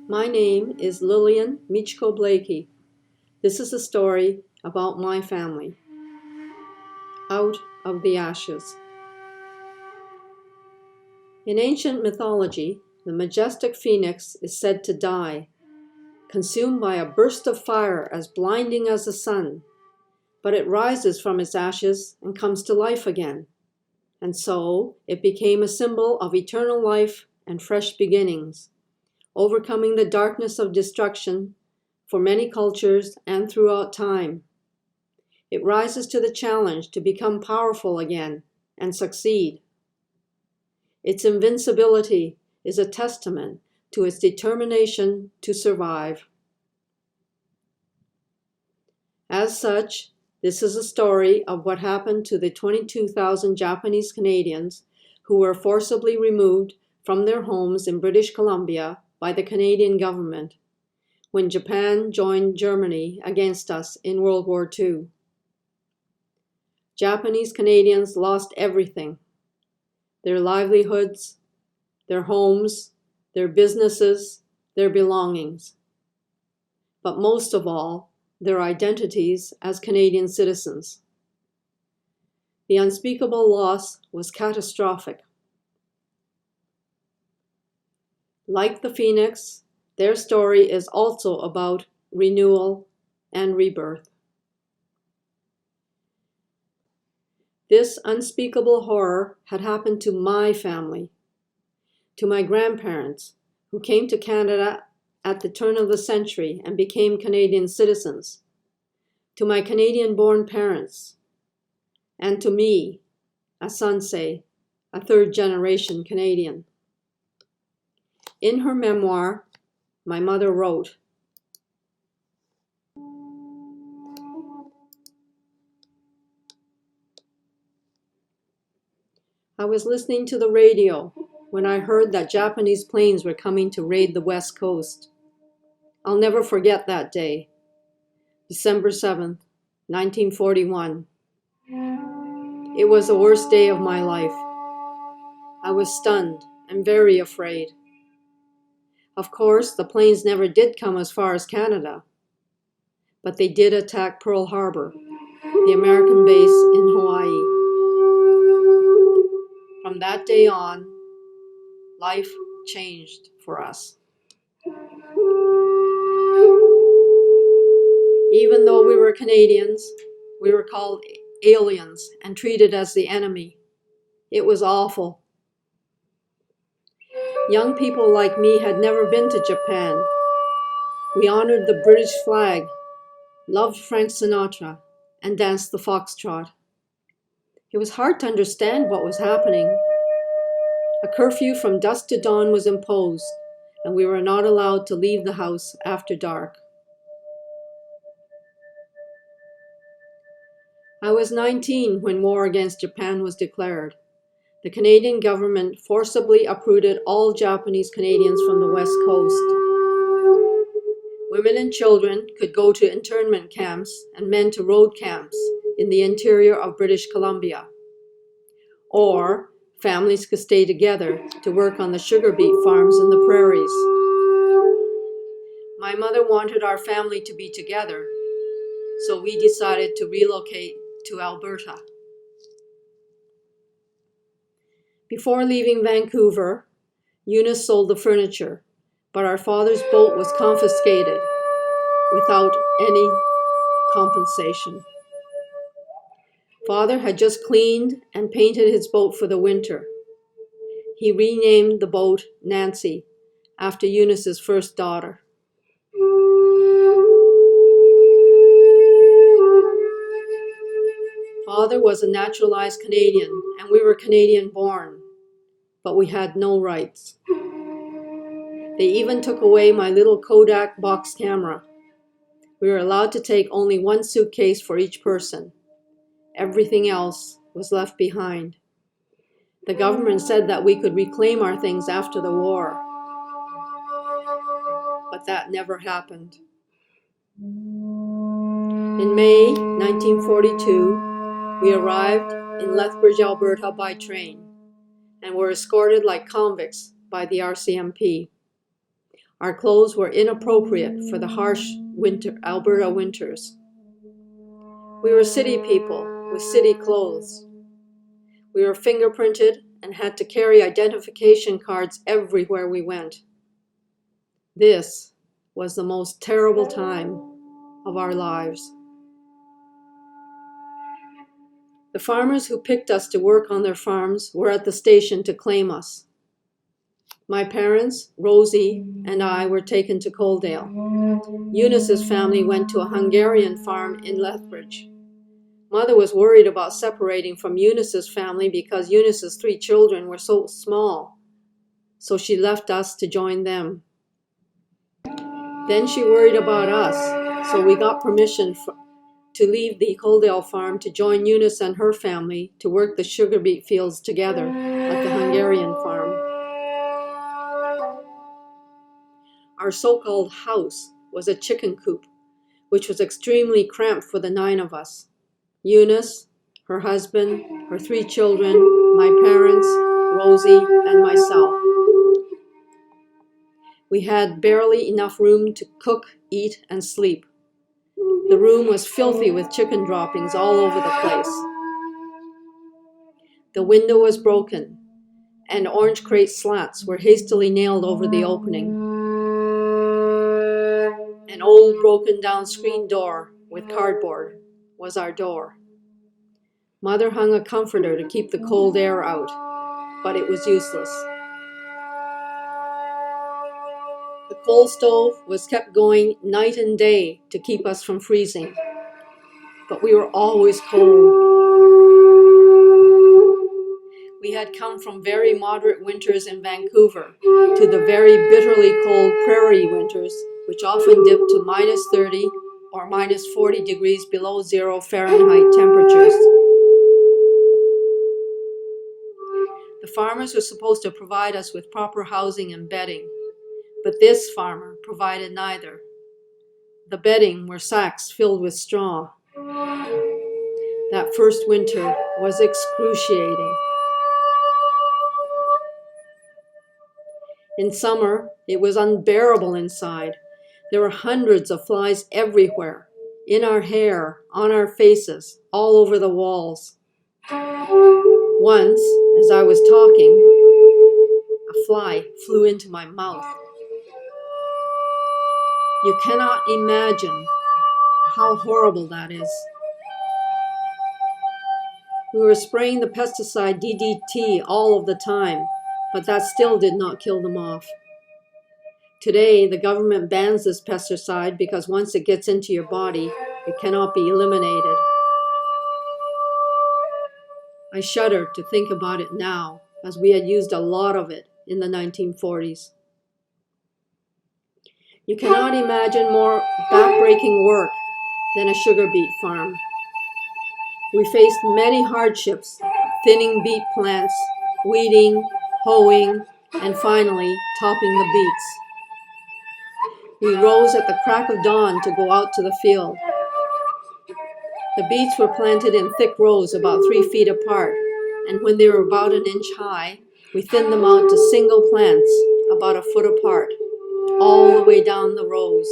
My name is Lillian Michiko Blakey. This is a story about my family. Out of the Ashes. In ancient mythology, the majestic phoenix is said to die, consumed by a burst of fire as blinding as the sun, but it rises from its ashes and comes to life again. And so it became a symbol of eternal life and fresh beginnings, overcoming the darkness of destruction for many cultures and throughout time. It rises to the challenge to become powerful again and succeed. Its invincibility is a testament to its determination to survive. As such, this is a story of what happened to the 22,000 Japanese Canadians who were forcibly removed from their homes in British Columbia by the Canadian government when Japan joined Germany against us in World War II. Japanese Canadians lost everything: their livelihoods, their homes, their businesses, their belongings. But most of all, their identities as Canadian citizens. The unspeakable loss was catastrophic. Like the Phoenix, their story is also about renewal and rebirth. This unspeakable horror had happened to my family, to my grandparents, who came to Canada at the turn of the century and became Canadian citizens, to my Canadian-born parents, and to me, a sansei, a third-generation Canadian. In her memoir, my mother wrote, "I was listening to the radio when I heard that Japanese planes were coming to raid the West Coast. I'll never forget that day, December 7th, 1941. It was the worst day of my life. I was stunned and very afraid. Of course, the planes never did come as far as Canada, but they did attack Pearl Harbor, the American base in Hawaii. From that day on, life changed for us. Even though we were Canadians, we were called aliens and treated as the enemy. It was awful. Young people like me had never been to Japan. We honored the British flag, loved Frank Sinatra, and danced the foxtrot. It was hard to understand what was happening. A curfew from dusk to dawn was imposed, and we were not allowed to leave the house after dark. I was 19 when war against Japan was declared. The Canadian government forcibly uprooted all Japanese Canadians from the West Coast. Women and children could go to internment camps and men to road camps in the interior of British Columbia. Or families could stay together to work on the sugar beet farms in the prairies. My mother wanted our family to be together, so we decided to relocate to Alberta. Before leaving Vancouver, Eunice sold the furniture, but our father's boat was confiscated without any compensation. Father had just cleaned and painted his boat for the winter. He renamed the boat Nancy after Eunice's first daughter. Father was a naturalized Canadian, and we were Canadian-born, but we had no rights. They even took away my little Kodak box camera. We were allowed to take only one suitcase for each person. Everything else was left behind. The government said that we could reclaim our things after the war, but that never happened. In May 1942, we arrived in Lethbridge, Alberta by train and were escorted like convicts by the RCMP. Our clothes were inappropriate for the harsh Alberta winters. We were city people with city clothes. We were fingerprinted and had to carry identification cards everywhere we went. This was the most terrible time of our lives. The farmers who picked us to work on their farms were at the station to claim us. My parents, Rosie, and I were taken to Coaldale. Eunice's family went to a Hungarian farm in Lethbridge. Mother was worried about separating from Eunice's family because Eunice's 3 children were so small, so she left us to join them. Then she worried about us, so we got permission to leave the Coaldale farm to join Eunice and her family to work the sugar beet fields together at the Hungarian farm. Our so-called house was a chicken coop, which was extremely cramped for the 9 of us. Eunice, her husband, her 3 children, my parents, Rosie, and myself. We had barely enough room to cook, eat, and sleep. The room was filthy with chicken droppings all over the place. The window was broken, and orange crate slats were hastily nailed over the opening. An old broken down screen door with cardboard was our door. Mother hung a comforter to keep the cold air out, but it was useless. The coal stove was kept going night and day to keep us from freezing, but we were always cold. We had come from very moderate winters in Vancouver to the very bitterly cold prairie winters, which often dipped to -30 or -40 degrees below 0 Fahrenheit temperatures. The farmers were supposed to provide us with proper housing and bedding, but this farmer provided neither. The bedding were sacks filled with straw. That first winter was excruciating. In summer, it was unbearable inside. There were hundreds of flies everywhere, in our hair, on our faces, all over the walls. Once, as I was talking, a fly flew into my mouth. You cannot imagine how horrible that is. We were spraying the pesticide DDT all of the time, but that still did not kill them off. Today, the government bans this pesticide because once it gets into your body, it cannot be eliminated. I shudder to think about it now, as we had used a lot of it in the 1940s. You cannot imagine more backbreaking work than a sugar beet farm. We faced many hardships, thinning beet plants, weeding, hoeing, and finally topping the beets. We rose at the crack of dawn to go out to the field. The beets were planted in thick rows about 3 feet apart, and when they were about 1 inch high, we thinned them out to single plants about 1 foot apart, all the way down the rows,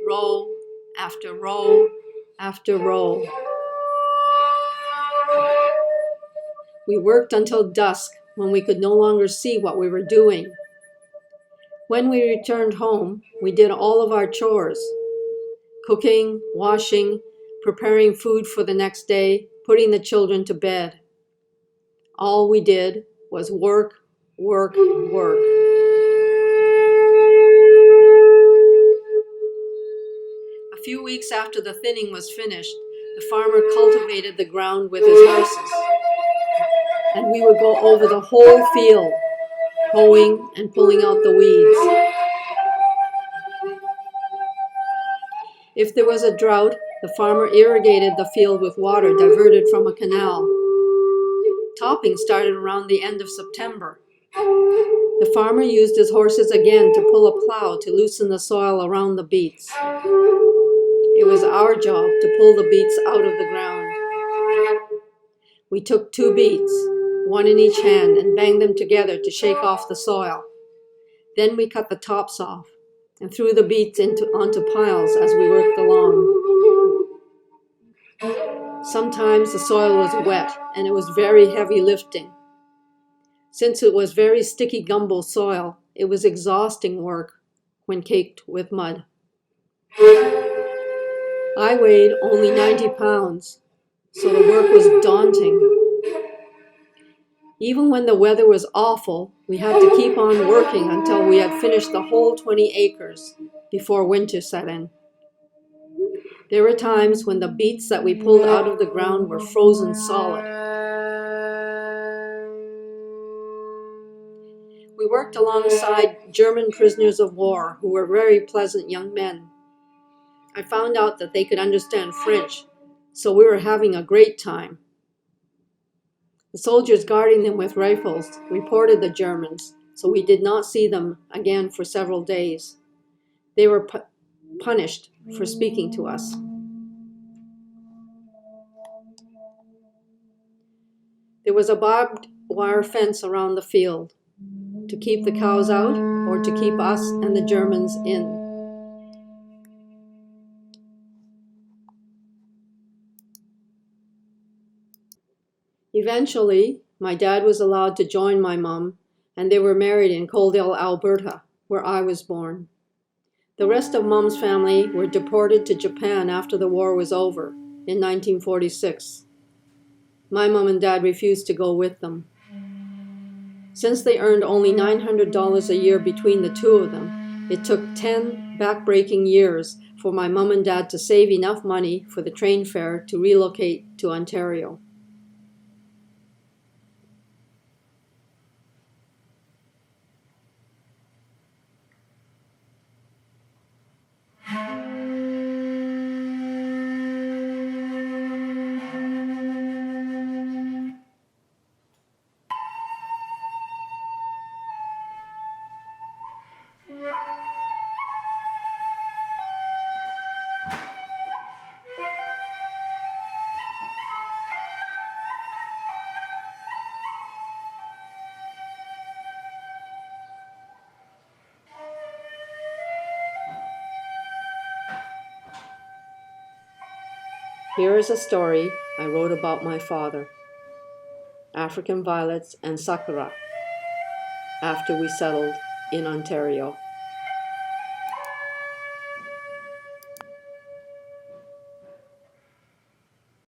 row after row after row. We worked until dusk when we could no longer see what we were doing. When we returned home, we did all of our chores, cooking, washing, preparing food for the next day, putting the children to bed. All we did was work, work, work. A few weeks after the thinning was finished, the farmer cultivated the ground with his horses, and we would go over the whole field, hoeing and pulling out the weeds. If there was a drought, the farmer irrigated the field with water diverted from a canal. Topping started around the end of September. The farmer used his horses again to pull a plow to loosen the soil around the beets. It was our job to pull the beets out of the ground. We took 2 beets, 1 in each hand, and banged them together to shake off the soil. Then we cut the tops off and threw the beets onto piles as we worked along. Sometimes the soil was wet and it was very heavy lifting. Since it was very sticky gumbo soil, it was exhausting work when caked with mud. I weighed only 90 pounds, so the work was daunting. Even when the weather was awful, we had to keep on working until we had finished the whole 20 acres before winter set in. There were times when the beets that we pulled out of the ground were frozen solid. We worked alongside German prisoners of war who were very pleasant young men. I found out that they could understand French, so we were having a great time. The soldiers guarding them with rifles reported the Germans, so we did not see them again for several days. They were punished for speaking to us. There was a barbed wire fence around the field to keep the cows out or to keep us and the Germans in. Eventually, my dad was allowed to join my mom, and they were married in Coaldale, Alberta, where I was born. The rest of Mom's family were deported to Japan after the war was over in 1946. My mom and dad refused to go with them. Since they earned only $900 a year between the two of them, it took 10 backbreaking years for my mom and dad to save enough money for the train fare to relocate to Ontario. Here is a story I wrote about my father, African violets and sakura, after we settled in Ontario.